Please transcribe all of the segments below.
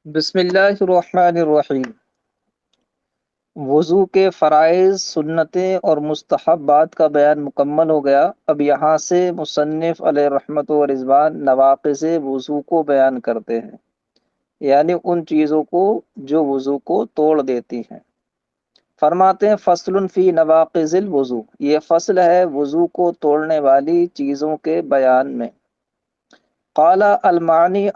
بسم اللہ الرحمن الرحیم۔ وضو کے فرائض، سنتیں اور مستحبات کا بیان مکمل ہو گیا۔ اب یہاں سے مصنف علیہ رحمت و رضوان نواقض وضو کو بیان کرتے ہیں، یعنی ان چیزوں کو جو وضو کو توڑ دیتی ہیں۔ فرماتے ہیں فصل فی نواقض الوضو، یہ فصل ہے وضو کو توڑنے والی چیزوں کے بیان میں۔ قال المعانی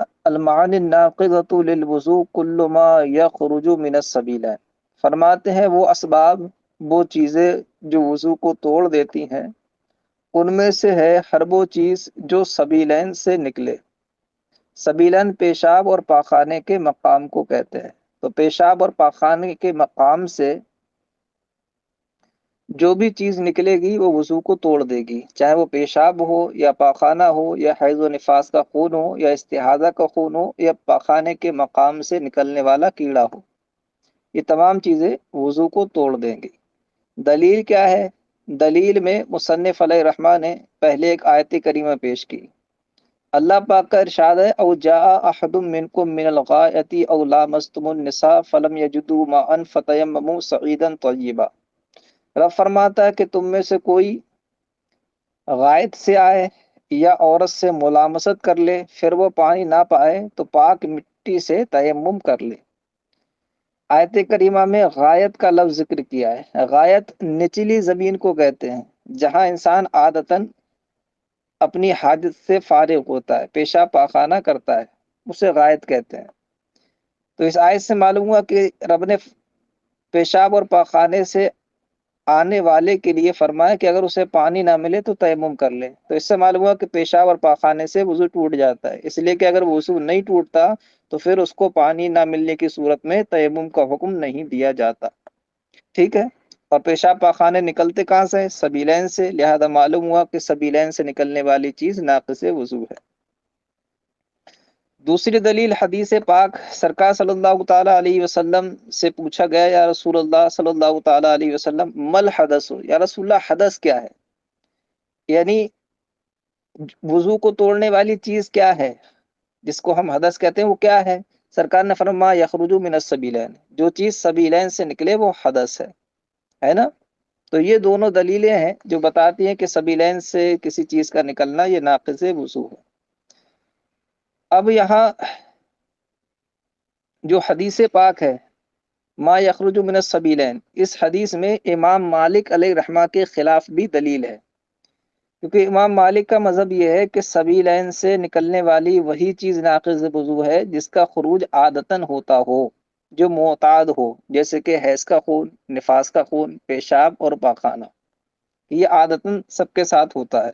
الناقضۃ للوضوء کل ما یخرج من السبیلین، فرماتے ہیں وہ اسباب، وہ چیزیں جو وضو کو توڑ دیتی ہیں، ان میں سے ہے ہر وہ چیز جو سبیلین سے نکلے۔ سبیلین پیشاب اور پاخانے کے مقام کو کہتے ہیں۔ تو پیشاب اور پاخانے کے مقام سے جو بھی چیز نکلے گی وہ وضو کو توڑ دے گی، چاہے وہ پیشاب ہو یا پاخانہ ہو یا حیض و نفاس کا خون ہو یا استحاضہ کا خون ہو یا پاخانے کے مقام سے نکلنے والا کیڑا ہو، یہ تمام چیزیں وضو کو توڑ دیں گی۔ دلیل کیا ہے؟ دلیل میں مصنف علیہ الرحمٰن نے پہلے ایک آیت کریمہ پیش کی۔ اللہ پاک کا ارشاد ہے او جاء احد منکم من الغائط او لامستم النساء فلم یجدوا ماء فتیمموا صعیدا طیبا، رب فرماتا ہے کہ تم میں سے کوئی غائط سے آئے یا عورت سے ملامست کر لے، پھر وہ پانی نہ پائے تو پاک مٹی سے تیمم کر لے۔ آیت کریمہ میں غائط کا لفظ ذکر کیا ہے۔ غائط نچلی زمین کو کہتے ہیں، جہاں انسان عادتاً اپنی حاجت سے فارغ ہوتا ہے، پیشاب پاخانہ کرتا ہے، اسے غائط کہتے ہیں۔ تو اس آیت سے معلوم ہوا کہ رب نے پیشاب اور پاخانے سے آنے والے کے لیے فرمایا کہ اگر اسے پانی نہ ملے تو تیمم کر لے۔ تو اس سے معلوم ہوا کہ پیشاب اور پاخانے سے وضو ٹوٹ جاتا ہے، اس لیے کہ اگر وضو نہیں ٹوٹتا تو پھر اس کو پانی نہ ملنے کی صورت میں تیمم کا حکم نہیں دیا جاتا۔ ٹھیک ہے، اور پیشاب پاخانے نکلتے کہاں سے؟ سبیلین سے، لہذا معلوم ہوا کہ سبیلین سے نکلنے والی چیز ناقص وضو ہے۔ دوسری دلیل حدیث پاک، سرکار صلی اللہ تعالیٰ علیہ وسلم سے پوچھا گیا یا رسول اللہ صلی اللہ تعالیٰ علیہ وسلم مل حدث، یا رسول اللہ حدث کیا ہے، یعنی وضو کو توڑنے والی چیز کیا ہے جس کو ہم حدث کہتے ہیں، وہ کیا ہے؟ سرکار نے فرمایا یخرج من السبیلین، جو چیز سبیلین سے نکلے وہ حدث ہے نا۔ تو یہ دونوں دلیلیں ہیں جو بتاتی ہیں کہ سبیلین سے کسی چیز کا نکلنا یہ ناقض وضو ہے۔ اب یہاں جو حدیث پاک ہے ما یخرج من السبیلین، اس حدیث میں امام مالک علیہ رحمہ کے خلاف بھی دلیل ہے، کیونکہ امام مالک کا مذہب یہ ہے کہ سبیلین سے نکلنے والی وہی چیز ناقض وضو ہے جس کا خروج عادتاً ہوتا ہو، جو معتاد ہو، جیسے کہ حیض کا خون، نفاس کا خون، پیشاب اور پاخانہ، یہ عادتاً سب کے ساتھ ہوتا ہے۔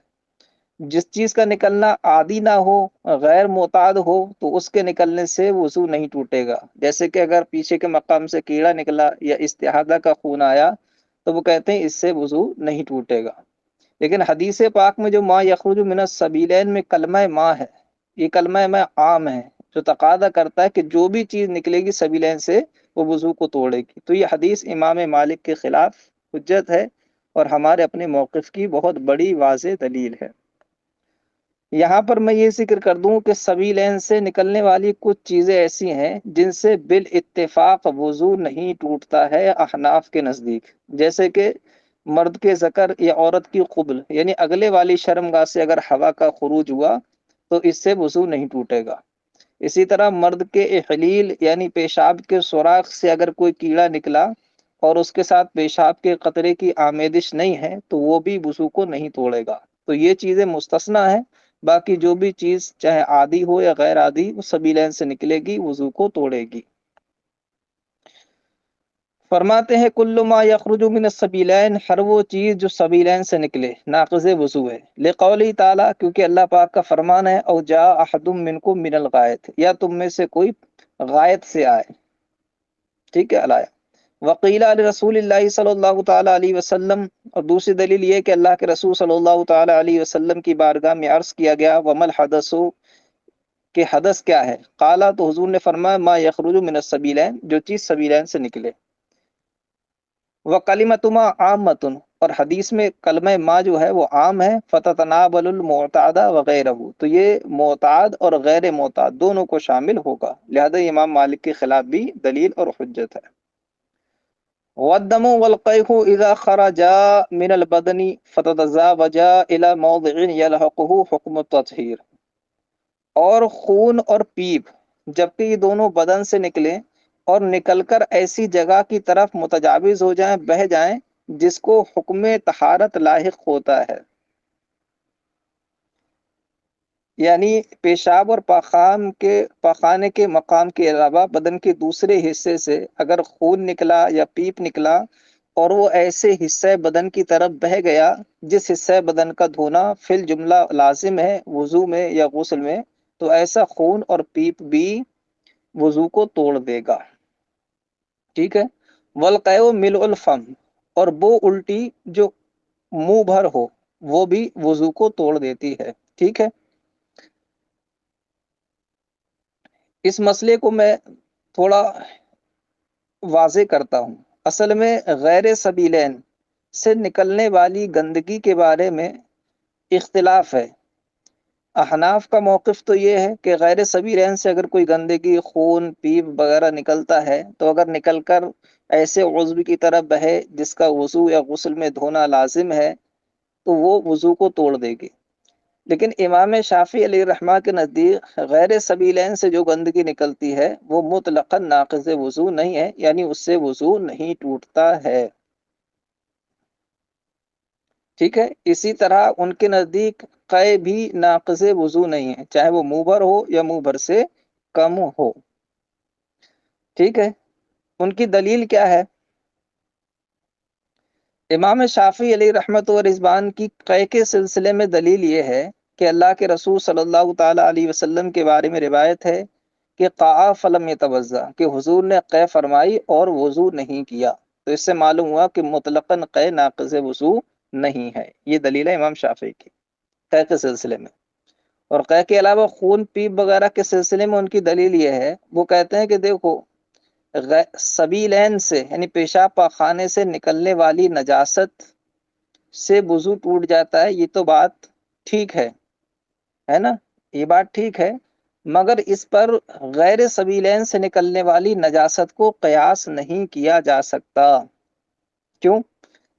جس چیز کا نکلنا عادی نہ ہو، غیر معتاد ہو، تو اس کے نکلنے سے وضو نہیں ٹوٹے گا۔ جیسے کہ اگر پیچھے کے مقام سے کیڑا نکلا یا استحاضہ کا خون آیا تو وہ کہتے ہیں اس سے وضو نہیں ٹوٹے گا۔ لیکن حدیث پاک میں جو ما یخرج من السبیلین میں کلمہ ما ہے، یہ کلمہ ما عام ہے جو تقاضا کرتا ہے کہ جو بھی چیز نکلے گی سبیلین سے وہ وضو کو توڑے گی۔ تو یہ حدیث امام مالک کے خلاف حجت ہے اور ہمارے اپنے موقف کی بہت بڑی واضح دلیل ہے۔ یہاں پر میں یہ ذکر کر دوں کہ سبیلین سے نکلنے والی کچھ چیزیں ایسی ہیں جن سے بالاتفاق وضو نہیں ٹوٹتا ہے احناف کے نزدیک، جیسے کہ مرد کے ذکر یا عورت کی قبل، یعنی اگلے والی شرمگاہ سے اگر ہوا کا خروج ہوا تو اس سے وضو نہیں ٹوٹے گا۔ اسی طرح مرد کے احلیل یعنی پیشاب کے سوراخ سے اگر کوئی کیڑا نکلا اور اس کے ساتھ پیشاب کے قطرے کی آمیدش نہیں ہے تو وہ بھی وضو کو نہیں توڑے گا۔ تو یہ چیزیں مستثنیٰ ہیں، باقی جو بھی چیز چاہے عادی ہو یا غیر عادی وہ سبیلین سے نکلے گی، وضو کو توڑے گی۔ فرماتے ہیں کل ما یخرج من السبیلین، ہر وہ چیز جو سبیلین سے نکلے ناقض وضو ہے، لقولی تعالیٰ، کیونکہ اللہ پاک کا فرمان ہے او جاء احد منکم من الغائط، یا تم میں سے کوئی غائط سے آئے۔ ٹھیک ہے، الایا وقیل رسول اللہ صلی اللہ تعالیٰ علیہ وسلم، اور دوسری دلیل یہ کہ اللہ کے رسول صلی اللہ تعالیٰ علیہ وسلم کی بارگاہ میں عرض کیا گیا ومل حدث، کہ حدث کیا ہے؟ قالا، تو حضور نے فرمایا ما یخرج من السبیلین، جو چیز سبیلین سے نکلے۔ وکلمتما عامۃ، اور حدیث میں کلمہ ما جو ہے وہ عام ہے، فتتناول المعتاد وغیرہ، تو یہ معتاد اور غیر معتاد دونوں کو شامل ہوگا، لہذا امام مالک کے خلاف بھی دلیل اور حجت ہے۔ والدم والقيح اذا خرجا من البدن فتتزاوجا الى موضع يلحقه حكم التطهير، اور خون اور پیپ جبکہ یہ دونوں بدن سے نکلیں اور نکل کر ایسی جگہ کی طرف متجاوز ہو جائیں، بہہ جائیں جس کو حکم طہارت لاحق ہوتا ہے، یعنی پیشاب اور پاخانے کے مقام کے علاوہ بدن کے دوسرے حصے سے اگر خون نکلا یا پیپ نکلا اور وہ ایسے حصہ بدن کی طرف بہہ گیا جس حصہ بدن کا دھونا فی الجملہ لازم ہے وضو میں یا غسل میں، تو ایسا خون اور پیپ بھی وضو کو توڑ دے گا، ٹھیک ہے۔ والقیء ملء الفم، اور وہ الٹی جو منہ بھر ہو وہ بھی وضو کو توڑ دیتی ہے، ٹھیک ہے۔ اس مسئلے کو میں تھوڑا واضح کرتا ہوں۔ اصل میں غیر سبیلین سے نکلنے والی گندگی کے بارے میں اختلاف ہے۔ احناف کا موقف تو یہ ہے کہ غیر سبیلین سے اگر کوئی گندگی، خون، پیپ وغیرہ نکلتا ہے تو اگر نکل کر ایسے عضو کی طرف بہے جس کا وضو یا غسل میں دھونا لازم ہے تو وہ وضو کو توڑ دے گی، لیکن امام شافعی علیہ الرحمہ کے نزدیک غیر سبیلین سے جو گندگی نکلتی ہے وہ مطلقاً ناقض وضو نہیں ہے، یعنی اس سے وضو نہیں ٹوٹتا ہے، ٹھیک ہے۔ اسی طرح ان کے نزدیک قے بھی ناقض وضو نہیں ہے، چاہے وہ منہ بھر ہو یا منہ بھر سے کم ہو، ٹھیک ہے۔ ان کی دلیل کیا ہے؟ امام شافعی علیہ رحمت و رضوان کی قے کے سلسلے میں دلیل یہ ہے کہ اللہ کے رسول صلی اللہ تعالی علیہ وسلم کے بارے میں روایت ہے کہ قاء فلم یتوضا، کہ حضور نے قے فرمائی اور وضو نہیں کیا، تو اس سے معلوم ہوا کہ مطلقاً قے ناقض وضو نہیں ہے۔ یہ دلیل ہے امام شافعی کی قے کے سلسلے میں۔ اور قے کے علاوہ خون پیپ وغیرہ کے سلسلے میں ان کی دلیل یہ ہے، وہ کہتے ہیں کہ دیکھو سبیلین سے یعنی پیشاب پاخانے سے نکلنے والی نجاست سے وضو ٹوٹ جاتا ہے، یہ تو بات ٹھیک ہے نا، یہ بات ٹھیک ہے، مگر اس پر غیر سبیلین سے نکلنے والی نجاست کو قیاس نہیں کیا جا سکتا۔ کیوں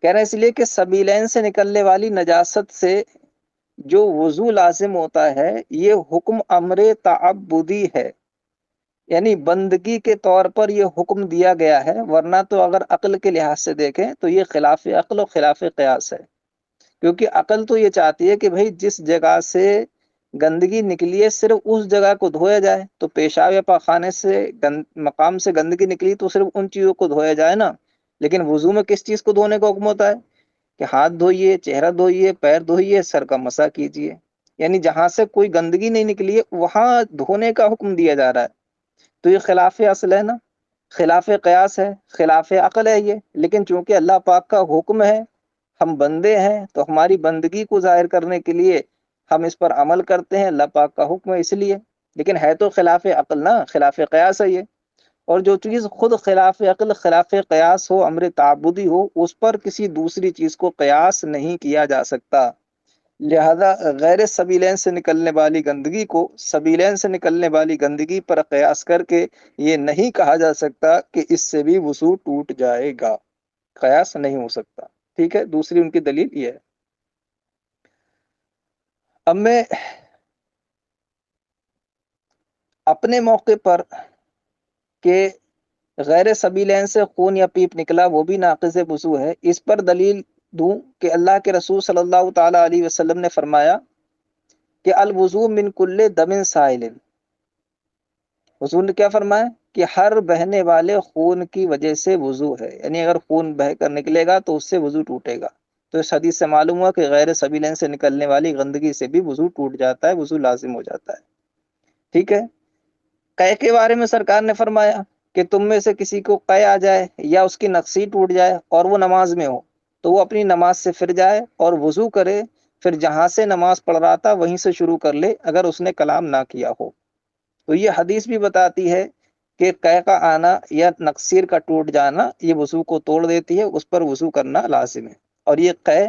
کہہ رہے ہیں؟ اس لیے کہ سبیلین سے نکلنے والی نجاست سے جو وضو لازم ہوتا ہے یہ حکم امر تعبدی ہے، یعنی بندگی کے طور پر یہ حکم دیا گیا ہے، ورنہ تو اگر عقل کے لحاظ سے دیکھیں تو یہ خلاف عقل و خلاف قیاس ہے، کیونکہ عقل تو یہ چاہتی ہے کہ بھئی جس جگہ سے گندگی نکلی ہے صرف اس جگہ کو دھویا جائے، تو پیشاب یا پاخانے سے مقام سے گندگی نکلی تو صرف ان چیزوں کو دھویا جائے نا، لیکن وضو میں کس چیز کو دھونے کا حکم ہوتا ہے کہ ہاتھ دھوئیے، چہرہ دھوئیے، پیر دھوئیے، سر کا مسح کیجیے، یعنی جہاں سے کوئی گندگی نہیں نکلی ہے وہاں دھونے کا حکم دیا جا رہا ہے، تو یہ خلاف اصل ہے نا، خلاف قیاس ہے، خلاف عقل ہے یہ، لیکن چونکہ اللہ پاک کا حکم ہے، ہم بندے ہیں تو ہماری بندگی کو ظاہر کرنے کے لیے ہم اس پر عمل کرتے ہیں، اللہ پاک کا حکم ہے اس لیے، لیکن ہے تو خلاف عقل نا، خلاف قیاس ہے یہ، اور جو چیز خود خلاف عقل خلاف قیاس ہو، امر تعبدی ہو، اس پر کسی دوسری چیز کو قیاس نہیں کیا جا سکتا، لہذا غیر سبیلین سے نکلنے والی گندگی کو سبیلین سے نکلنے والی گندگی پر قیاس کر کے یہ نہیں کہا جا سکتا کہ اس سے بھی وضو ٹوٹ جائے گا، قیاس نہیں ہو سکتا، ٹھیک ہے۔ دوسری ان کی دلیل یہ ہے۔ اب میں اپنے موقع پر کہ غیر سبیلین سے خون یا پیپ نکلا وہ بھی ناقض وضو ہے، اس پر دلیل دوں کہ اللہ کے رسول صلی اللہ تعالی علیہ وسلم نے فرمایا کہ الوضو من کل دم سائل، حضور نے کیا فرمایا کہ ہر بہنے والے خون کی وجہ سے وضو ہے، یعنی اگر خون بہہ کر نکلے گا تو اس سے وضو ٹوٹے گا، تو اس حدیث سے معلوم ہوا کہ غیر سبیلین سے نکلنے والی گندگی سے بھی وضو ٹوٹ جاتا ہے، وضو لازم ہو جاتا ہے، ٹھیک ہے۔ قے کے بارے میں سرکار نے فرمایا کہ تم میں سے کسی کو قے آ جائے یا اس کی نقصی ٹوٹ جائے اور وہ نماز میں ہو تو وہ اپنی نماز سے پھر جائے اور وضو کرے، پھر جہاں سے نماز پڑھ رہا تھا وہیں سے شروع کر لے اگر اس نے کلام نہ کیا ہو، تو یہ حدیث بھی بتاتی ہے کہ قے کا آنا یا نقصیر کا ٹوٹ جانا یہ وضو کو توڑ دیتی ہے، اس پر وضو کرنا لازم ہے، اور یہ قے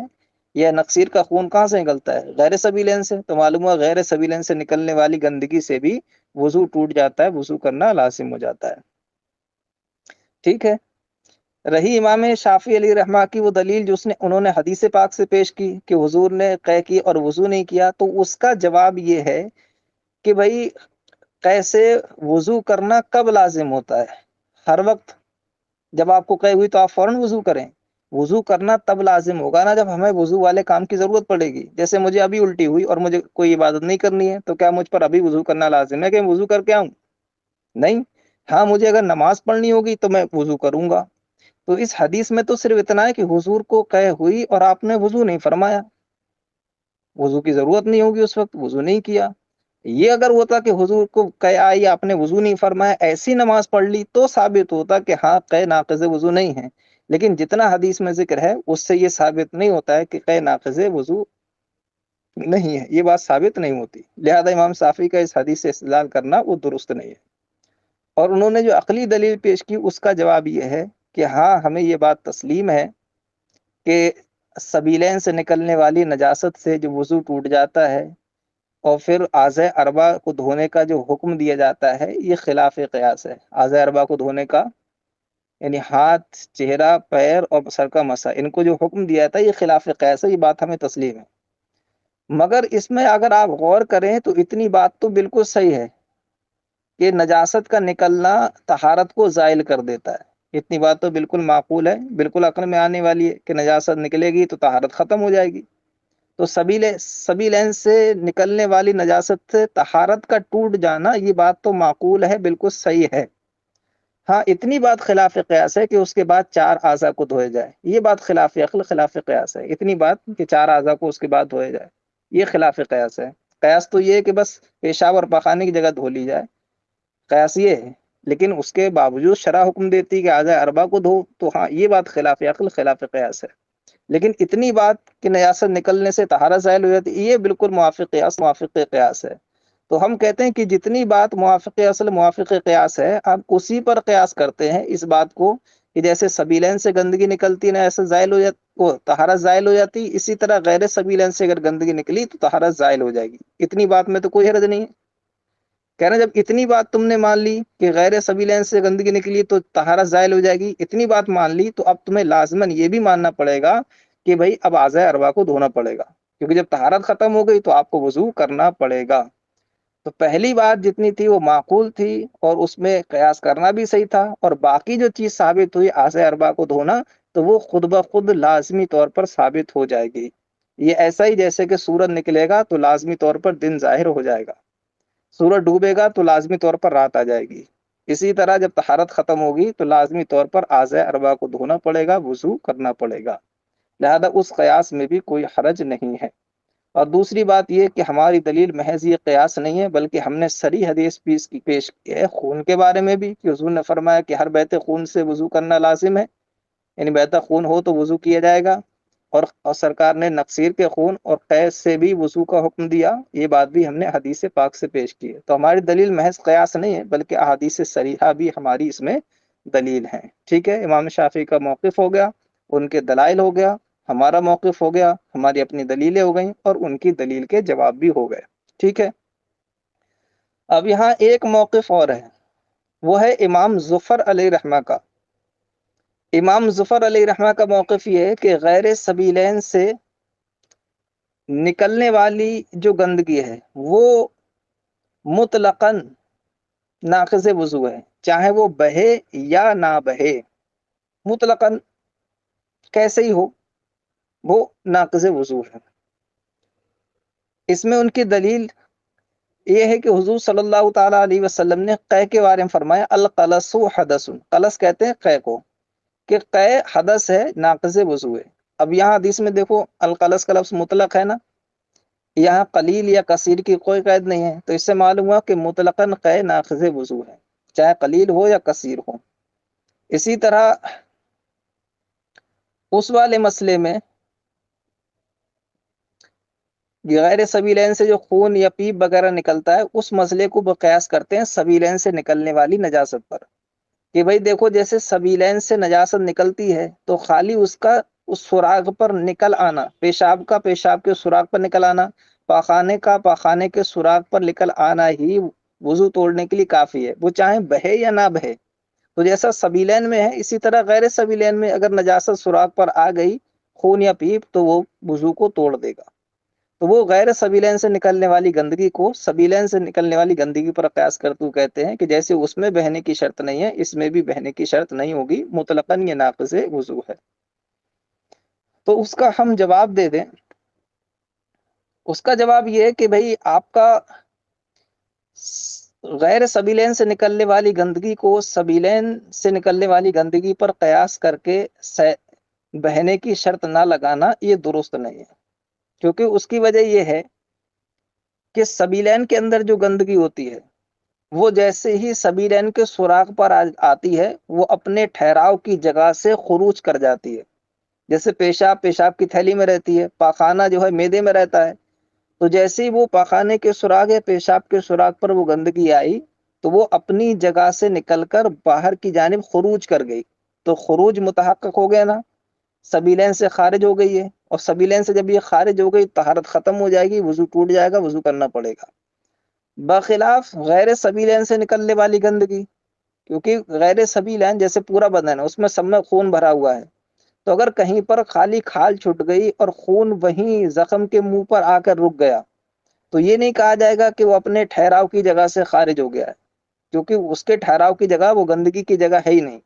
یا نقصیر کا خون کہاں سے نکلتا ہے؟ غیر سبیلین سے، تو معلوم ہوا غیر سبیلین سے نکلنے والی گندگی سے بھی وضو ٹوٹ جاتا ہے، وضو کرنا لازم ہو جاتا ہے۔ ٹھیک ہے، رہی امام شافعی علیہ رحمہ کی وہ دلیل جو انہوں نے حدیث پاک سے پیش کی کہ حضور نے قے کی اور وضو نہیں کیا، تو اس کا جواب یہ ہے کہ بھائی قے سے وضو کرنا کب لازم ہوتا ہے؟ ہر وقت جب آپ کو قے ہوئی تو آپ فوراً وضو کریں؟ وضو کرنا تب لازم ہوگا نا جب ہمیں وضو والے کام کی ضرورت پڑے گی۔ جیسے مجھے ابھی الٹی ہوئی اور مجھے کوئی عبادت نہیں کرنی ہے، تو کیا مجھ پر ابھی وضو کرنا لازم ہے کہ میں وضو کر کے آؤں؟ نہیں۔ ہاں، مجھے اگر نماز پڑھنی ہوگی تو میں وضو کروں گا۔ تو اس حدیث میں تو صرف اتنا ہے کہ حضور کو قے ہوئی اور آپ نے وضو نہیں فرمایا، وضو کی ضرورت نہیں ہوگی اس وقت، وضو نہیں کیا۔ یہ اگر ہوتا کہ حضور کو قے آئی، آپ نے وضو نہیں فرمایا، ایسی نماز پڑھ لی، تو ثابت ہوتا کہ ہاں قے ناقض وضو نہیں ہے۔ لیکن جتنا حدیث میں ذکر ہے اس سے یہ ثابت نہیں ہوتا ہے کہ قے ناقض وضو نہیں ہے، یہ بات ثابت نہیں ہوتی، لہذا امام شافعی کا اس حدیث سے استدلال کرنا وہ درست نہیں ہے۔ اور انہوں نے جو عقلی دلیل پیش کی اس کا جواب یہ ہے کہ ہاں ہمیں یہ بات تسلیم ہے کہ سبیلین سے نکلنے والی نجاست سے جو وضو ٹوٹ جاتا ہے اور پھر اعضاء اربع کو دھونے کا جو حکم دیا جاتا ہے یہ خلاف قیاس ہے۔ اعضاء اربع کو دھونے کا یعنی ہاتھ، چہرہ، پیر اور سر کا مسح، ان کو جو حکم دیا جاتا ہے یہ خلاف قیاس ہے، یہ بات ہمیں تسلیم ہے۔ مگر اس میں اگر آپ غور کریں تو اتنی بات تو بالکل صحیح ہے کہ نجاست کا نکلنا طہارت کو زائل کر دیتا ہے، اتنی بات تو بالکل معقول ہے، بالکل عقل میں آنے والی ہے کہ نجاست نکلے گی تو طہارت ختم ہو جائے گی۔ تو سبیلین سے نکلنے والی نجاست سے طہارت کا ٹوٹ جانا یہ بات تو معقول ہے، بالکل صحیح ہے۔ ہاں، اتنی بات خلاف قیاس ہے کہ اس کے بعد چار اعضاء کو دھوئے جائے، یہ بات خلاف عقل خلاف قیاس ہے۔ اتنی بات کہ چار اعضاء کو اس کے بعد دھوئے جائے، یہ خلاف قیاس ہے۔ قیاس تو یہ ہے کہ بس پیشاب اور پخانے کی جگہ دھو لی جائے، قیاس یہ ہے۔ لیکن اس کے باوجود شرع حکم دیتی کہ اعضاء اربع کو دھو، تو ہاں یہ بات خلاف عقل خلاف قیاس ہے۔ لیکن اتنی بات کہ نجاست نکلنے سے طہارت زائل ہو جاتی، یہ بالکل موافق قیاس ہے۔ تو ہم کہتے ہیں کہ جتنی بات موافق اصل موافق قیاس ہے، آپ اسی پر قیاس کرتے ہیں اس بات کو کہ جیسے سبیلین سے گندگی نکلتی نا ایسے زائل ہو جاتی، وہ طہارت زائل ہو جاتی، اسی طرح غیر سبیلین سے اگر گندگی نکلی تو طہارت زائل ہو جائے گی۔ اتنی بات میں تو کوئی حرج نہیں ہے۔ کہہ رہے ہیں جب اتنی بات تم نے مان لی کہ غیر سبیلین سے گندگی نکلی تو طہارت زائل ہو جائے گی، اتنی بات مان لی، تو اب تمہیں لازماً یہ بھی ماننا پڑے گا کہ بھائی اب اعضاء اربع کو دھونا پڑے گا، کیونکہ جب طہارت ختم ہو گئی تو آپ کو وضو کرنا پڑے گا۔ تو پہلی بات جتنی تھی وہ معقول تھی اور اس میں قیاس کرنا بھی صحیح تھا، اور باقی جو چیز ثابت ہوئی اعضاء اربع کو دھونا، تو وہ خود بخود لازمی طور پر ثابت ہو جائے گی۔ یہ ایسا ہی جیسے کہ سورج نکلے گا تو لازمی طور پر دن ظاہر ہو جائے گا، سورج ڈوبے گا تو لازمی طور پر رات آ جائے گی۔ اسی طرح جب طہارت ختم ہوگی تو لازمی طور پر اعضاء اربع کو دھونا پڑے گا، وضو کرنا پڑے گا، لہذا اس قیاس میں بھی کوئی حرج نہیں ہے۔ اور دوسری بات یہ کہ ہماری دلیل محض یہ قیاس نہیں ہے، بلکہ ہم نے صریح حدیث پیش کی ہے خون کے بارے میں بھی، کہ حضور نے فرمایا کہ ہر بیت خون سے وضو کرنا لازم ہے، یعنی بیت خون ہو تو وضو کیا جائے گا، اور سرکار نے نقصیر کے خون اور قیس سے بھی وضو کا حکم دیا، یہ بات بھی ہم نے حدیث پاک سے پیش کی ہے۔ تو ہماری دلیل محض قیاس نہیں ہے بلکہ احادیث صریحہ بھی ہماری اس میں دلیل ہیں۔ ٹھیک ہے، امام شافعی کا موقف ہو گیا، ان کے دلائل ہو گیا، ہمارا موقف ہو گیا، ہماری اپنی دلیلیں ہو گئیں اور ان کی دلیل کے جواب بھی ہو گئے۔ ٹھیک ہے، اب یہاں ایک موقف اور ہے، وہ ہے امام ظفر علیہ رحمہ کا۔ امام ظفر علیہ رحمہ کا موقف یہ ہے کہ غیر سبیلین سے نکلنے والی جو گندگی ہے وہ مطلقاً ناقض وضو ہے، چاہے وہ بہے یا نہ بہے، مطلقاً کیسے ہی ہو وہ ناقض وضو ہے۔ اس میں ان کی دلیل یہ ہے کہ حضور صلی اللہ تعالیٰ علیہ وسلم نے قے کے بارے میں فرمایا القلص حدث، قلص کہتے ہیں قے کو، کہ قے حدث ہے، ناقض وضو ہے۔ اب یہاں حدیث میں دیکھو القلص کا لفظ مطلق ہے نا، یہاں قلیل یا کثیر کی کوئی قید نہیں ہے، تو اس سے معلوم ہوا کہ مطلقاً قے ناقض وضو ہے، چاہے قلیل ہو یا کثیر ہو۔ اسی طرح اس والے مسئلے میں غیر سبیلین سے جو خون یا پیپ وغیرہ نکلتا ہے اس مسئلے کو قیاس کرتے ہیں سبیلین سے نکلنے والی نجاست پر، کہ بھئی دیکھو جیسے سبیلین سے نجاست نکلتی ہے تو خالی اس کا اس سوراخ پر نکل آنا، پیشاب کا پیشاب کے سوراخ پر نکل آنا، پاخانے کا پاخانے کے سوراخ پر نکل آنا ہی وضو توڑنے کے لیے کافی ہے، وہ چاہے بہے یا نہ بہے۔ تو جیسا سبیلین میں ہے اسی طرح غیر سبیلین میں اگر نجاست سوراخ پر آ گئی، خون یا پیپ، تو وہ وضو کو توڑ دے گا۔ تو وہ غیر سبیلین سے نکلنے والی گندگی کو سبیلین سے نکلنے والی گندگی پر قیاس کرتے ہوئے کہتے ہیں کہ جیسے اس میں بہنے کی شرط نہیں ہے، اس میں بھی بہنے کی شرط نہیں ہوگی، مطلقاً یہ ناقض وضو ہے۔ تو اس کا ہم جواب دے دیں، اس کا جواب یہ ہے کہ بھئی آپ کا غیر سبیلین سے نکلنے والی گندگی کو سبیلین سے نکلنے والی گندگی پر قیاس کر کے بہنے کی شرط نہ لگانا یہ درست نہیں ہے، کیونکہ اس کی وجہ یہ ہے کہ سبیلین کے اندر جو گندگی ہوتی ہے وہ جیسے ہی سبیلین کے سوراخ پر آتی ہے وہ اپنے ٹھہراؤ کی جگہ سے خروج کر جاتی ہے۔ جیسے پیشاب پیشاب کی تھیلی میں رہتی ہے، پاخانہ جو ہے معدے میں رہتا ہے، تو جیسے ہی وہ پاخانے کے سوراخ یا پیشاب کے سوراخ پر وہ گندگی آئی تو وہ اپنی جگہ سے نکل کر باہر کی جانب خروج کر گئی، تو خروج متحقق ہو گیا نا، سبیلین سے خارج ہو گئی ہے، اور سبیلین سے جب یہ خارج ہو گئی طہارت ختم ہو جائے گی، وضو ٹوٹ جائے گا، وضو کرنا پڑے گا۔ بخلاف غیر سبیلین سے نکلنے والی گندگی، کیونکہ غیر سبیلین جیسے پورا بدن ہے اس میں سب میں خون بھرا ہوا ہے، تو اگر کہیں پر خالی کھال چھٹ گئی اور خون وہیں زخم کے منہ پر آ کر رک گیا تو یہ نہیں کہا جائے گا کہ وہ اپنے ٹھہراؤ کی جگہ سے خارج ہو گیا ہے، کیونکہ اس کے ٹھہراؤ کی جگہ وہ گندگی کی جگہ ہے ہی نہیں۔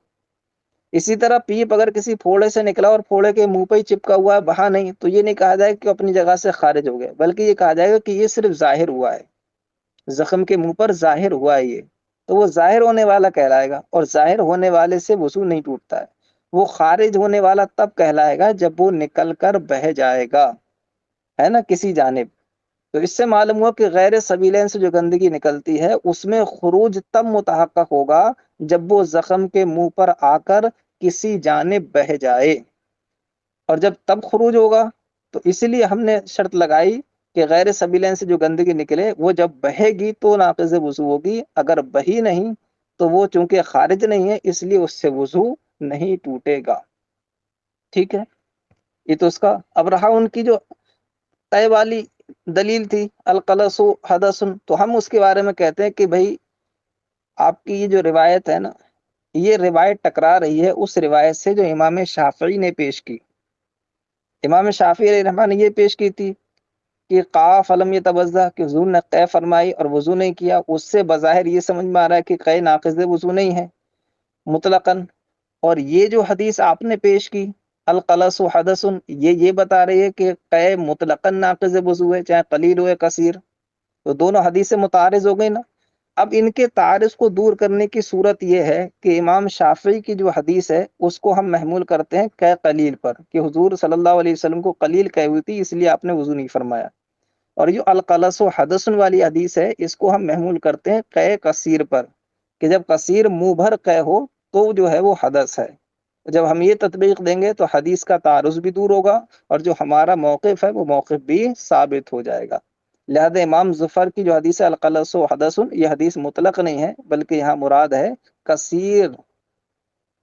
اسی طرح پیپ اگر کسی پھوڑے سے نکلا اور پھوڑے کے منہ پہ ہی چپکا ہوا ہے، بہا نہیں، تو یہ نہیں کہا جائے کہ وہ اپنی جگہ سے خارج ہو گیا، بلکہ یہ کہا جائے گا کہ یہ صرف ظاہر ہوا ہے، زخم کے منہ پر ظاہر ہوا ہے یہ، تو وہ ظاہر ہونے والا کہلائے گا، اور ظاہر ہونے والے سے وضو نہیں ٹوٹتا ہے۔ وہ خارج ہونے والا تب کہلائے گا جب وہ نکل کر بہہ جائے گا، ہے نا، کسی جانب۔ تو اس سے معلوم ہوا کہ غیر سبیلین سے جو گندگی نکلتی ہے اس میں خروج تب متحقق ہوگا جب وہ زخم کے منہ پر آ کر کسی جانب بہہ جائے، اور جب تب خروج ہوگا تو اسی لیے ہم نے شرط لگائی کہ غیر سبیلین سے جو گندگی نکلے وہ جب بہے گی تو ناقض وضو ہوگی، اگر بہی نہیں تو وہ چونکہ خارج نہیں ہے اس لیے اس سے وضو نہیں ٹوٹے گا۔ ٹھیک ہے، یہ تو اس کا۔ اب رہا ان کی جو طے والی دلیل تھی القلص حدث، تو ہم اس کے بارے میں کہتے ہیں کہ بھائی آپ کی یہ جو روایت ہے نا، یہ روایت ٹکرا رہی ہے اس روایت سے جو امام شافعی نے پیش کی۔ امام شافعی علیہ رحمٰ نے یہ پیش کی تھی کہ قاف فلم یتوضا، کہ حضور نے قے فرمائی اور وضو نہیں کیا، اس سے بظاہر یہ سمجھ میں آ رہا ہے کہ قے ناقض وضو نہیں ہے مطلقاً۔ اور یہ جو حدیث آپ نے پیش کی القلص حدث، یہ بتا رہی ہے کہ قے مطلقاً ناقض وضو ہے، چاہے قلیل ہو یا کثیر، تو دونوں حدیثیں متعارض ہو گئی نا۔ اب ان کے تعارض کو دور کرنے کی صورت یہ ہے کہ امام شافعی کی جو حدیث ہے اس کو ہم محمول کرتے ہیں قے قلیل پر، کہ حضور صلی اللہ علیہ وسلم کو قلیل قے ہوئی تھی اس لیے آپ نے وضو نہیں فرمایا، اور جو القلص حدث والی حدیث ہے اس کو ہم محمول کرتے ہیں قے کثیر پر، کہ جب کثیر منہ بھر قے ہو تو جو ہے وہ حدث ہے۔ جب ہم یہ تطبیق دیں گے تو حدیث کا تعارض بھی دور ہوگا، اور جو ہمارا موقف ہے وہ موقف بھی ثابت ہو جائے گا۔ لہذا امام ظفر کی جو حدیث ہے القلص حدث، یہ حدیث مطلق نہیں ہے بلکہ یہاں مراد ہے کثیر،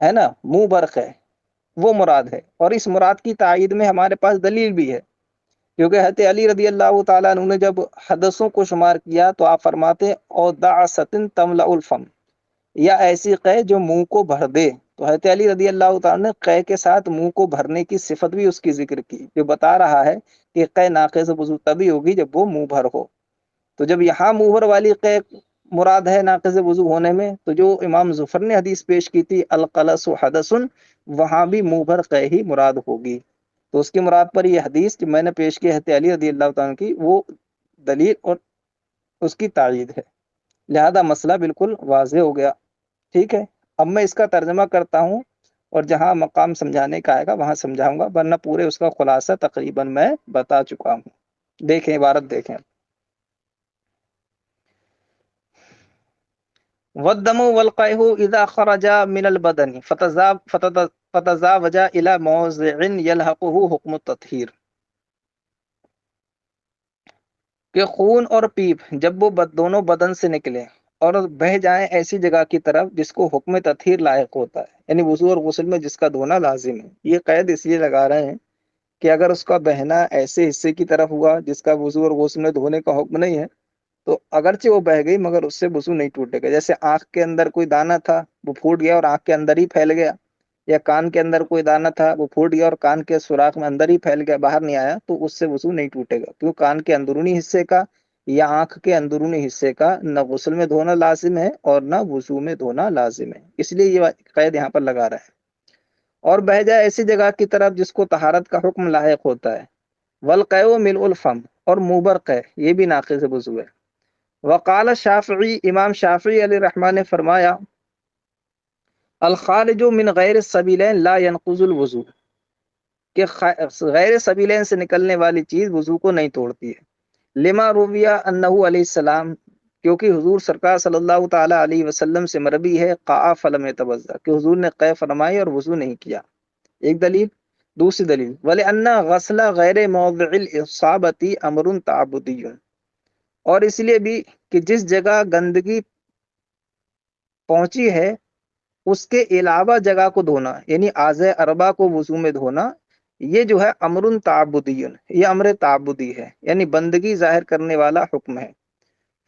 ہے نا، منہ بھر قے، وہ مراد ہے، اور اس مراد کی تائید میں ہمارے پاس دلیل بھی ہے، کیونکہ حضرت علی رضی اللہ تعالیٰ عنہ نے جب حدثوں کو شمار کیا تو آپ فرماتے او دعست تملأ الفم، یا ایسی قے جو منہ کو بھر دے، تو حضرت علی رضی اللہ تعالیٰ نے قے کے ساتھ منہ کو بھرنے کی صفت بھی اس کی ذکر کی، جو بتا رہا ہے کہ قے ناقض وضو تبھی ہوگی جب وہ منہ بھر ہو۔ تو جب یہاں منہ بھر والی قے مراد ہے ناقض وضو ہونے میں، تو جو امام ظفر نے حدیث پیش کی تھی القلص حدث، وہاں بھی منہ بھر قے ہی مراد ہوگی۔ تو اس کی مراد پر یہ حدیث جو میں نے پیش کی ہے علی رضی اللہ تعالیٰ کی، وہ دلیل اور اس کی تائید ہے، لہذا مسئلہ بالکل واضح ہو گیا۔ ٹھیک ہے، اب میں اس کا ترجمہ کرتا ہوں، اور جہاں مقام سمجھانے کا آئے گا وہاں سمجھاؤں گا، ورنہ پورے اس کا خلاصہ تقریباً میں بتا چکا ہوں۔ دیکھیں عبارت دیکھیں، والدم والقيح اذا خرج من البدن فتزاوج الى موضع يلحقه حكم التطهير، کہ خون اور پیپ جب وہ دونوں بدن سے نکلے اور بہ جائیں ایسی جگہ کی طرف جس کو حکم تطہیر لائق ہوتا ہے، یعنی وضو اور غسل میں جس کا دھونا لازم ہے۔ یہ قید اس لیے لگا رہے ہیں کہ اگر اس کا بہنا ایسے حصے کی طرف ہوا جس کا وضو اور غسل میں دھونے کا حکم نہیں ہے، تو اگرچہ وہ بہ گئی مگر اس سے وضو نہیں ٹوٹے گا۔ جیسے آنکھ کے اندر کوئی دانا تھا، وہ پھوٹ گیا اور آنکھ کے اندر ہی پھیل گیا، یا کان کے اندر کوئی دانا تھا، وہ پھوٹ گیا اور کان کے سوراخ میں اندر ہی پھیل گیا، باہر نہیں آیا، تو اس سے وضو نہیں ٹوٹے گا، کیوں کان کے اندرونی حصے کا یا آنکھ کے اندرونی حصے کا نہ غسل میں دھونا لازم ہے اور نہ وضو میں دھونا لازم ہے، اس لیے یہ قید یہاں پر لگا رہا ہے۔ اور بہ جائے ایسی جگہ کی طرف جس کو طہارت کا حکم لاحق ہوتا ہے۔ والقیء ملء الفم، اور منہ بر قے، یہ بھی ناقض وضو ہے۔ وقال شافعی، امام شافعی علیہ الرحمٰ نے فرمایا، الخارج من غیر السبیلین لا ينقض الوضو، کہ غیر سبیلین سے نکلنے والی چیز وضو کو نہیں توڑتی ہے۔ لما رویہ انہ علیہ السلام، کیونکہ حضور سرکار صلی اللہ تعالی علیہ وسلم سے مروی ہے، قاء فلم يتوضا، کہ حضور نے قے فرمائی اور وضو نہیں کیا، ایک دلیل۔ دوسری دلیل، وَلِأَنَّ غسل غیر موضع الاصابۃ امر تعبدی، اور اس لیے بھی کہ جس جگہ گندگی پہنچی ہے اس کے علاوہ جگہ کو دھونا، یعنی اعضاء اربع کو وضو میں دھونا، یہ جو ہے امر تعبدی، یہ امر تعبدی ہے، یعنی بندگی ظاہر کرنے والا حکم ہے۔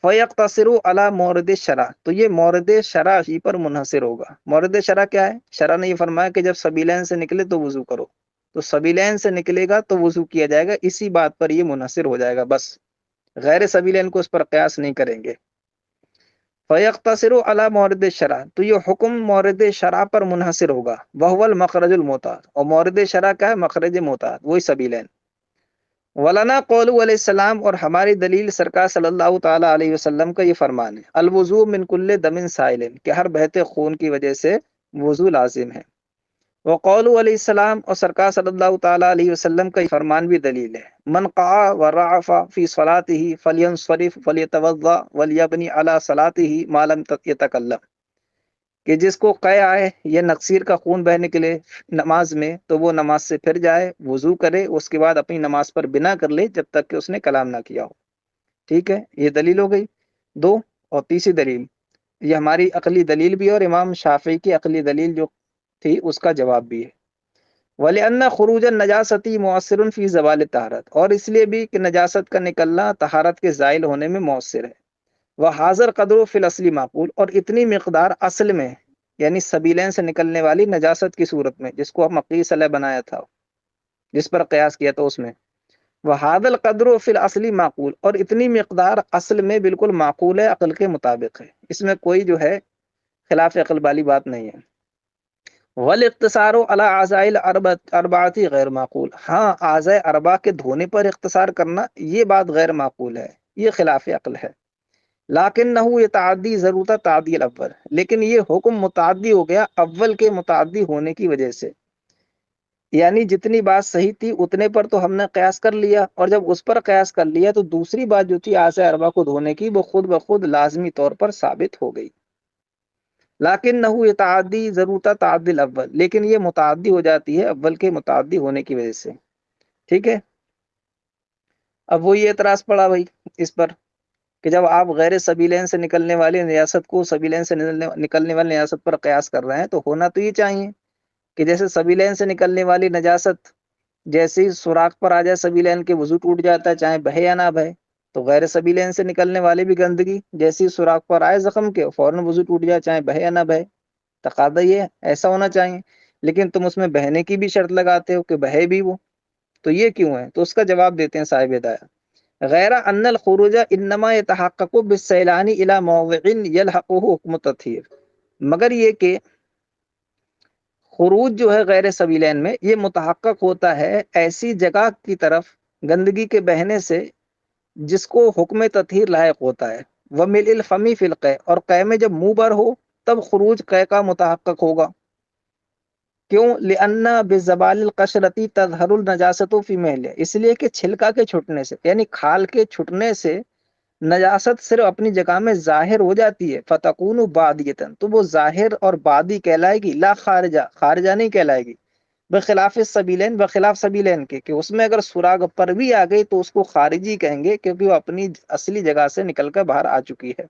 فَيَقْتَصِرُ عَلَى مورد شرع، تو یہ مورد شرع ہی پر منحصر ہوگا۔ مورد شرع کیا ہے؟ شرع نے یہ فرمایا کہ جب سبیلین سے نکلے تو وضو کرو، تو سبیلین سے نکلے گا تو وضو کیا جائے گا، اسی بات پر یہ منحصر ہو جائے گا، بس غیر سبیلین کو اس پر قیاس نہیں کریں گے۔ فَيَقْتَصِرُ عَلَى مورد شرع، تو یہ حکم مورد شرع پر منحصر ہوگا۔ وَهُوَ الْمَخْرَجُ الْمُعْتَاد، اور مورد شرع کا ہے مخرج معتاد، وہی سبیلین۔ وَلَنَا قَوْلُ علیہ السلام، اور ہماری دلیل سرکار صلی اللہ تعالی علیہ وسلم کا یہ فرمان ہے، الوضوء من کل دم سائل، کہ ہر بہتے خون کی وجہ سے وضو لازم ہے۔ وقول علیہ السلام، اور سرکار صلی اللہ تعالی علیہ وسلم کا یہ فرمان بھی دلیل ہے، من قع ورعف فی صلاته فلینصرف فلیتوضا ولیبنی علی صلاته ما لم یتکلم، کہ جس کو قے آئے یا نقصیر کا خون بہنے کے لیے نماز میں، تو وہ نماز سے پھر جائے، وضو کرے، اس کے بعد اپنی نماز پر بنا کر لے جب تک کہ اس نے کلام نہ کیا ہو۔ ٹھیک ہے، یہ دلیل ہو گئی دو۔ اور تیسری دلیل، یہ ہماری عقلی دلیل بھی ہے اور امام شافعی کی عقلی دلیل جو تھی اس کا جواب بھی ہے۔ وَلِأَنَّ خُرُوجَ النَّجَاسَةِ مُؤَثِّرٌ فِي زَوَالِ الطَّهَارَةِ، اور اس لیے بھی کہ نجاست کا نکلنا طہارت کے زائل ہونے میں مؤثر ہے۔ وَحَاذَا الْقَدْرُ فِي الْأَصْلِ معقول، اور اتنی مقدار اصل میں، یعنی سبیلین سے نکلنے والی نجاست کی صورت میں، جس کو ہم مقیس علیہ بنایا تھا، جس پر قیاس کیا تھا، اس میں وَحَاذَا الْقَدْرُ فِي الْأَصْلِ معقول، اور اتنی مقدار اصل میں بالکل معقول ہے، عقل کے مطابق ہے، اس میں کوئی جو ہے خلاف عقل والی بات نہیں ہے۔ وَالْاِقْتِصَارُ عَلَى أَعْضَاءِ الْأَرْبَعَةِ غیر معقول، ہاں اعضاء اربع کے دھونے پر اختصار کرنا یہ بات غیر معقول ہے، یہ خلاف عقل ہے۔ لَكِنَّهُ يَتَعَدِّي ضرورت تعدی الاول، لیکن یہ حکم متعدی ہو گیا اول کے متعدی ہونے کی وجہ سے، یعنی جتنی بات صحیح تھی اتنے پر تو ہم نے قیاس کر لیا، اور جب اس پر قیاس کر لیا تو دوسری بات جو تھی اعضاء اربع کو دھونے کی، وہ خود بخود لازمی طور پر ثابت ہو گئی۔ لَكِنَّهُ يَتَعَدِّي ضرورت تعدی الاول، لیکن یہ متعدی ہو جاتی ہے اول کے متعدی ہونے کی وجہ سے۔ ٹھیک ہے، اب وہی اعتراض پڑا بھائی اس پر، کہ جب آپ غیر سبیلین سے نکلنے والی نجاست کو سبیلین سے نکلنے والی نجاست پر قیاس کر رہے ہیں، تو ہونا تو یہ چاہیے کہ جیسے سبیلین سے نکلنے والی نجاست جیسے ہی سوراخ پر آ جائے سبیلین کے وضو ٹوٹ جاتا ہے، چاہے بہے یا نہ بہے، تو غیر سبیلین سے نکلنے والی بھی گندگی جیسے ہی سوراخ پر آئے زخم کے فوراً وضو ٹوٹ جائے، چاہے بہے یا نہ بہے۔ تقاضا یہ ہے، ایسا ہونا چاہیے، لیکن تم اس میں بہنے کی بھی شرط لگاتے ہو کہ بہے بھی وہ، تو یہ کیوں ہے؟ تو اس کا جواب دیتے ہیں صاحب ہدایہ، غیر ان الخروج انما يتحقق بالسیلان الى موضع يلحقه حکم التطہیر، مگر یہ کہ خروج جو ہے غیر سبیلین میں یہ متحقق ہوتا ہے ایسی جگہ کی طرف گندگی کے بہنے سے جس کو حکم تطہیر لاحق ہوتا ہے۔ وملء الفم فی القے، اور قے میں جب منہ بر ہو تب خروج قے کا متحقق ہوگا۔ کیوں؟ لأن بزوال القشرتی تظہر النجاست فی محل، اس لیے کہ چھلکا کے چھٹنے سے، یعنی کھال کے چھٹنے سے نجاست صرف اپنی جگہ میں ظاہر ہو جاتی ہے، فتکون بادیتن، تو وہ ظاہر اور بادی کہلائے گی، لا خارجہ، خارجہ نہیں کہلائے گی، بخلاف سبیلین، بخلاف سبیلین کے، کہ اس میں اگر سراغ پر بھی آ گئی تو اس کو خارجی کہیں گے، کیونکہ وہ اپنی اصلی جگہ سے نکل کر باہر آ چکی ہے۔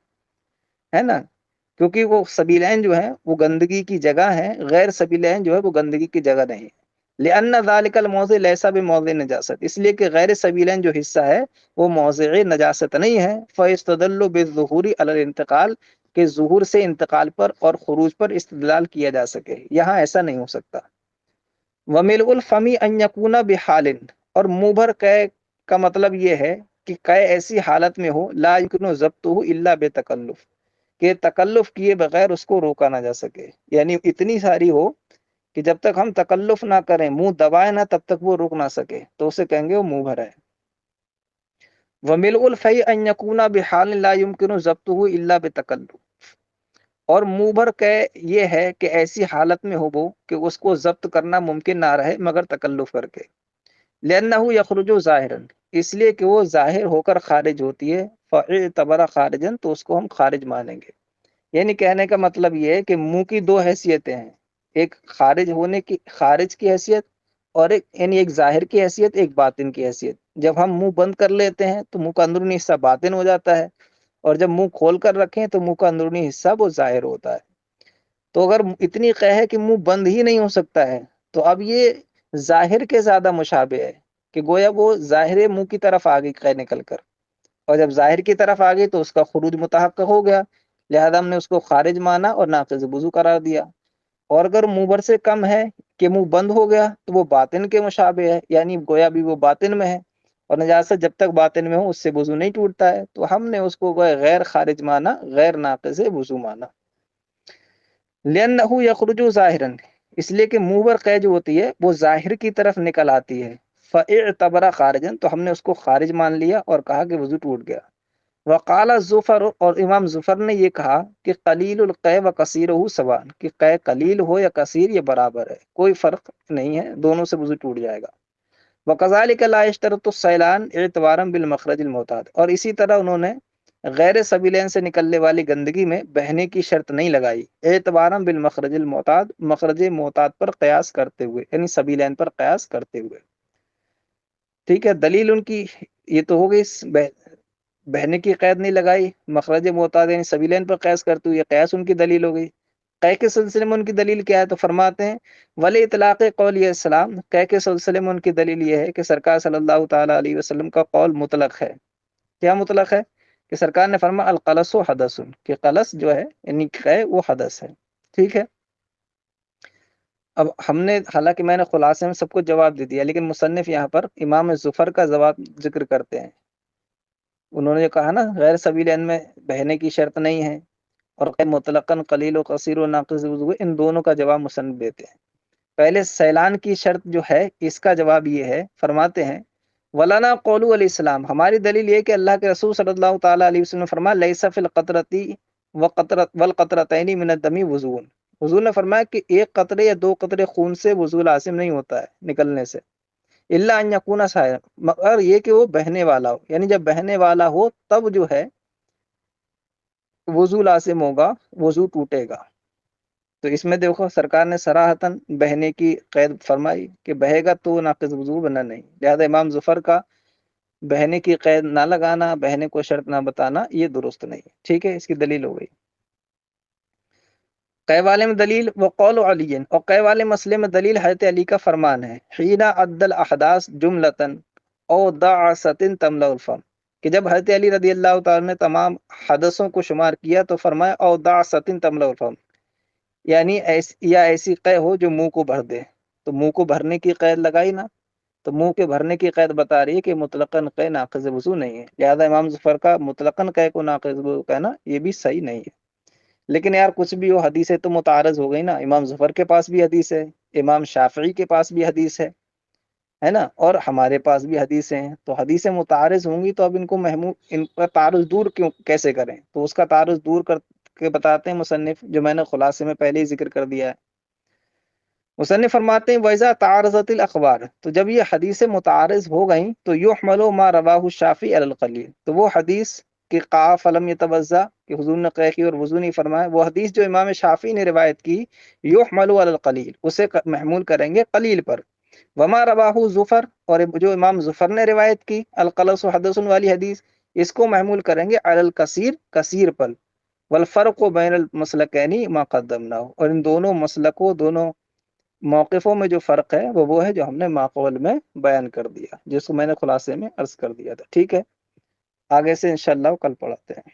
ہے نا، کیونکہ وہ سبیلین جو ہیں وہ گندگی کی جگہ ہیں، غیر سبیلین جو ہے وہ گندگی کی جگہ نہیں ہے۔ لأن ذلك الموضع ليس بموضع نجاست، اس لیے کہ غیر سبیلین جو حصہ ہے وہ موضع نجاست نہیں ہے۔ فيستدل بالظهور على الانتقال، کہ ظہور سے انتقال پر اور خروج پر استدلال کیا جا سکے، یہاں ایسا نہیں ہو سکتا۔ وملء الفم ان یکون بحال، اور منہ بھر قے کا مطلب یہ ہے کہ قے ایسی حالت میں ہو لا یمکن ضبطہ الا بتکلف، کہ تکلف کیے بغیر اس کو روکا نہ جا سکے، یعنی اتنی ساری ہو کہ جب تک ہم تکلف نہ کریں، منہ دبائے نہ، تب تک وہ روک نہ سکے، تو اسے کہیں گے وہ منہ بھر ہے۔ وملء الفی ان یکون بحال لا یمکن ضبطہ الا بتکلف، اور منہ بھر کے یہ ہے کہ ایسی حالت میں ہو وہ کہ اس کو ضبط کرنا ممکن نہ رہے مگر تکلف کر کے۔ لأنه یخرج ظاہرا، اس لیے کہ وہ ظاہر ہو کر خارج ہوتی ہے، فاعتبر خارجا، تو اس کو ہم خارج مانیں گے۔ یعنی کہنے کا مطلب یہ ہے کہ منہ کی دو حیثیتیں ہیں، ایک خارج ہونے کی، خارج کی حیثیت، اور ایک یعنی ایک ظاہر کی حیثیت، ایک باطن کی حیثیت۔ جب ہم منہ بند کر لیتے ہیں تو منہ کا اندرونی حصہ باطن ہو جاتا ہے، اور جب منہ کھول کر رکھیں تو منہ کا اندرونی حصہ وہ ظاہر ہوتا ہے۔ تو اگر اتنی قے ہے کہ منہ بند ہی نہیں ہو سکتا ہے، تو اب یہ ظاہر کے زیادہ مشابہ ہے، کہ گویا وہ ظاہر منہ کی طرف آ گئی قے نکل کر، اور جب ظاہر کی طرف آ گئی تو اس کا خروج متحقق ہو گیا، لہذا ہم نے اس کو خارج مانا اور ناقض وضو قرار دیا۔ اور اگر منہ بھر سے کم ہے کہ منہ بند ہو گیا تو وہ باطن کے مشابہ ہے، یعنی گویا بھی وہ باطن میں ہے، اور نجاست جب تک باطن میں ہو اس سے وضو نہیں ٹوٹتا ہے، تو ہم نے اس کو گویا غیر خارج مانا، غیر ناقض وضو مانا۔ لأنه یخرج ظاہرا، اس لیے کہ منہ بھر قے جو ہوتی ہے وہ ظاہر کی طرف نکل آتی ہے، فاعتبر خارجا، تو ہم نے اس کو خارج مان لیا اور کہا کہ وضو ٹوٹ گیا۔ وقال ظفر، اور امام ظفر نے یہ کہا کہ قلیل القے و کثیرہ سواء، کہ قے قلیل ہو یا کثیر یہ برابر ہے، کوئی فرق نہیں ہے، دونوں سے وضو ٹوٹ جائے گا۔ وکذالک لا یشترط السیلان اعتبارا بالمخرج المعتاد، اور اسی طرح انہوں نے غیر سبیلین سے نکلنے والی گندگی میں بہنے کی شرط نہیں لگائی، اعتبارا بالمخرج المعتاد، مخرج معتاد پر قیاس کرتے ہوئے، یعنی سبیلین پر قیاس کرتے ہوئے۔ ٹھیک ہے، دلیل ان کی یہ تو ہو گئی، بہنے کی قید نہیں لگائی، مخرج معتاد یعنی سبیلین پر قیاس کرتے ہوئے، قیاس ان کی دلیل ہو گئی۔ قے کے سلسلے میں ان کی دلیل کیا ہے؟ تو فرماتے ہیں ولی اطلاق قول السلام، قے کے سلسلے میں ان کی دلیل یہ ہے کہ سرکار صلی اللہ تعالی علیہ وسلم کا قول مطلق ہے۔ کیا مطلق ہے؟ کہ سرکار نے فرمایا القلص حدث، کہ قلص جو ہے یعنی قے وہ حدث ہے۔ ٹھیک ہے، اب ہم نے حالانکہ میں نے خلاصے میں سب کو جواب دے دیا، لیکن مصنف یہاں پر امام ظفر کا جواب ذکر کرتے ہیں۔ انہوں نے کہا نا غیر سبیلین میں بہنے کی شرط نہیں ہے، اور مطلقاً قلیل و قصیر و ناقص وضو، ان دونوں کا جواب مصنف دیتے ہیں۔ پہلے سیلان کی شرط جو ہے اس کا جواب یہ ہے، فرماتے ہیں ولانا قولو علیہ السلام، ہماری دلیل یہ کہ اللہ کے رسول صلی اللہ تعالی علیہ وسلم نے فرمایا لیس فی القطرتی والقطرتین من الدم وضو، حضور نے فرمایا کہ ایک قطرے یا دو قطرے خون سے وضو لازم نہیں ہوتا ہے نکلنے سے، الا ان یکون سائر، مگر یہ کہ وہ بہنے والا ہو، یعنی جب بہنے والا ہو تب جو ہے وضو لازم ہوگا، وضو ٹوٹے گا۔ تو اس میں دیکھو سرکار نے صراحتاً بہنے کی قید فرمائی کہ بہے گا تو ناقض وضو بنا نہیں، لہذا امام ظفر کا بہنے کی قید نہ لگانا، بہنے کو شرط نہ بتانا یہ درست نہیں۔ ٹھیک ہے، اس کی دلیل ہو گئی۔ قے والے میں دلیل وقول علی، اور قے والے مسئلے میں دلیل حضرت علی کا فرمان ہے حین عد الاحداث جملتاً او دعست تملا الفم، کہ جب حضرت علی رضی اللہ تعالی نے تمام حدثوں کو شمار کیا تو فرمایا او دعست تملا الفم، یعنی ایسی قے ہو جو منہ کو بھر دے، تو منہ کو بھرنے کی قید لگائی نا، تو منہ کے بھرنے کی قید بتا رہی ہے کہ مطلقاً قے ناقض وضو نہیں ہے، لہذا امام ظفر کا مطلقاً قے کو ناقض وضو کہنا یہ بھی صحیح نہیں ہے۔ لیکن یار کچھ بھی ہو، حدیثیں تو متعارض ہو گئی نا، امام ظفر کے پاس بھی حدیث ہے، امام شافعی کے پاس بھی حدیث ہے نا، اور ہمارے پاس بھی حدیثیں ہیں، تو حدیثیں متعارض ہوں گی تو اب ان کو محمود ان کا تعارض دور کیوں کیسے کریں؟ تو اس کا تعارض دور کر کے بتاتے ہیں مصنف، جو میں نے خلاصے میں پہلے ہی ذکر کر دیا ہے۔ مصنف فرماتے ہیں وَإِذَا تَعَارَضَتِ الْأَخْبَارُ، تو جب یہ حدیثیں متعارض ہو گئیں تو يُحْمَلُ مَا رَوَاهُ الشَّافِعِي عَلَى الْقَلِيلِ، تو وہ حدیث کہ قَا فَلَمْ يَتَوَضَّأْ، کہ حضور نے قے کی اور وضو نہیں فرمایا، وہ حدیث جو امام شافعی نے روایت کی يُحْمَلُ عَلَى الْقَلِيلِ، اسے محمول کریں گے قلیل پر۔ وما رواہ ظفر، اور جو امام ظفر نے روایت کی القلص حدث والی حدیث، اس کو محمول کریں گے علی الکثیر، کثیر پر۔ والفرق بین المسلکین ما قدمنا، اور ان دونوں مسلکوں، دونوں موقفوں میں جو فرق ہے وہ ہے جو ہم نے ماقبل میں بیان کر دیا، جس کو میں نے خلاصے میں عرض کر دیا تھا. ٹھیک ہے، آگے سے انشاءاللہ کل پڑھاتے ہیں.